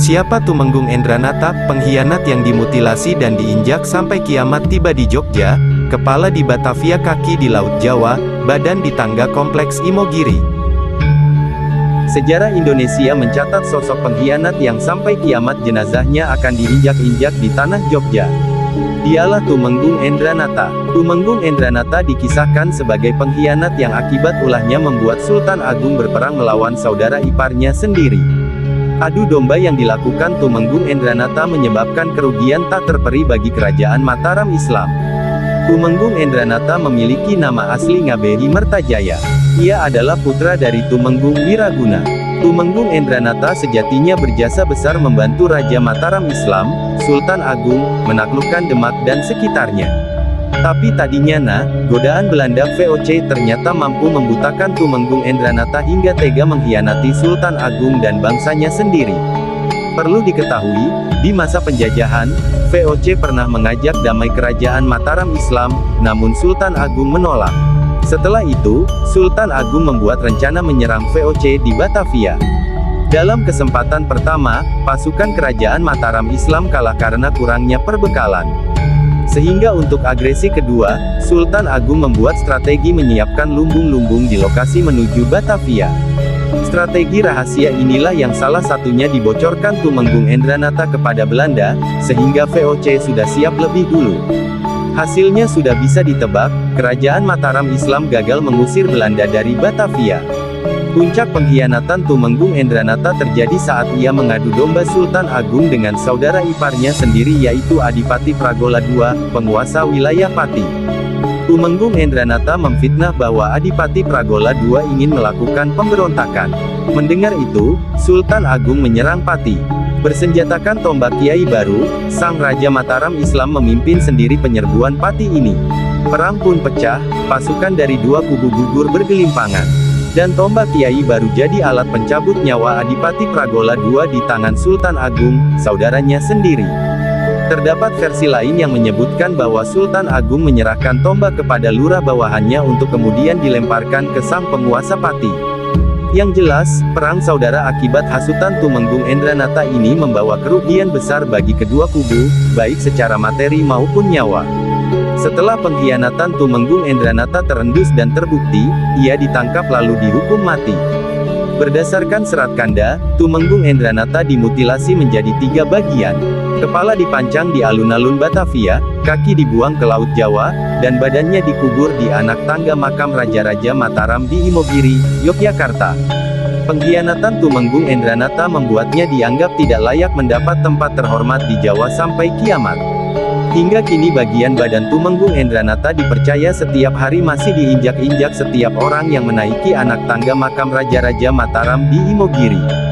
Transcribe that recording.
Siapa Tumenggung Endranata, pengkhianat yang dimutilasi dan diinjak sampai kiamat tiba di Jogja, kepala di Batavia, kaki di Laut Jawa, badan di tangga kompleks Imogiri. Sejarah Indonesia mencatat sosok pengkhianat yang sampai kiamat jenazahnya akan diinjak-injak di tanah Jogja. Dialah Tumenggung Endranata. Tumenggung Endranata dikisahkan sebagai pengkhianat yang akibat ulahnya membuat Sultan Agung berperang melawan saudara iparnya sendiri. Adu domba yang dilakukan Tumenggung Endranata menyebabkan kerugian tak terperi bagi kerajaan Mataram Islam. Tumenggung Endranata memiliki nama asli Ngabehi Mertajaya. Ia adalah putra dari Tumenggung Wiraguna. Tumenggung Endranata sejatinya berjasa besar membantu Raja Mataram Islam, Sultan Agung, menaklukkan Demak dan sekitarnya. Tapi tadinya godaan Belanda VOC ternyata mampu membutakan Tumenggung Endranata hingga tega mengkhianati Sultan Agung dan bangsanya sendiri. Perlu diketahui, di masa penjajahan, VOC pernah mengajak damai kerajaan Mataram Islam, namun Sultan Agung menolak. Setelah itu, Sultan Agung membuat rencana menyerang VOC di Batavia. Dalam kesempatan pertama, pasukan kerajaan Mataram Islam kalah karena kurangnya perbekalan. Sehingga untuk agresi kedua, Sultan Agung membuat strategi menyiapkan lumbung-lumbung di lokasi menuju Batavia. Strategi rahasia inilah yang salah satunya dibocorkan Tumenggung Endranata kepada Belanda, sehingga VOC sudah siap lebih dulu. Hasilnya sudah bisa ditebak, kerajaan Mataram Islam gagal mengusir Belanda dari Batavia. Puncak pengkhianatan Tumenggung Endranata terjadi saat ia mengadu domba Sultan Agung dengan saudara iparnya sendiri yaitu Adipati Pragola II, penguasa wilayah Pati. Tumenggung Endranata memfitnah bahwa Adipati Pragola II ingin melakukan pemberontakan. Mendengar itu, Sultan Agung menyerang Pati. Bersenjatakan tombak Kiai Baru, sang Raja Mataram Islam memimpin sendiri penyerbuan Pati ini. Perang pun pecah, pasukan dari dua kubu gugur bergelimpangan. Dan tombak Kiai Baru jadi alat pencabut nyawa Adipati Pragola II di tangan Sultan Agung, saudaranya sendiri. Terdapat versi lain yang menyebutkan bahwa Sultan Agung menyerahkan tombak kepada lurah bawahannya untuk kemudian dilemparkan ke sang penguasa Pati. Yang jelas, perang saudara akibat hasutan Tumenggung Endranata ini membawa kerugian besar bagi kedua kubu, baik secara materi maupun nyawa. Setelah pengkhianatan Tumenggung Endranata terendus dan terbukti, ia ditangkap lalu dihukum mati. Berdasarkan Serat Kanda, Tumenggung Endranata dimutilasi menjadi 3 bagian. Kepala dipancang di alun-alun Batavia, kaki dibuang ke Laut Jawa, dan badannya dikubur di anak tangga makam Raja-Raja Mataram di Imogiri, Yogyakarta. Pengkhianatan Tumenggung Endranata membuatnya dianggap tidak layak mendapat tempat terhormat di Jawa sampai kiamat. Hingga kini bagian badan Tumenggung Endranata dipercaya setiap hari masih diinjak-injak setiap orang yang menaiki anak tangga makam Raja-Raja Mataram di Imogiri.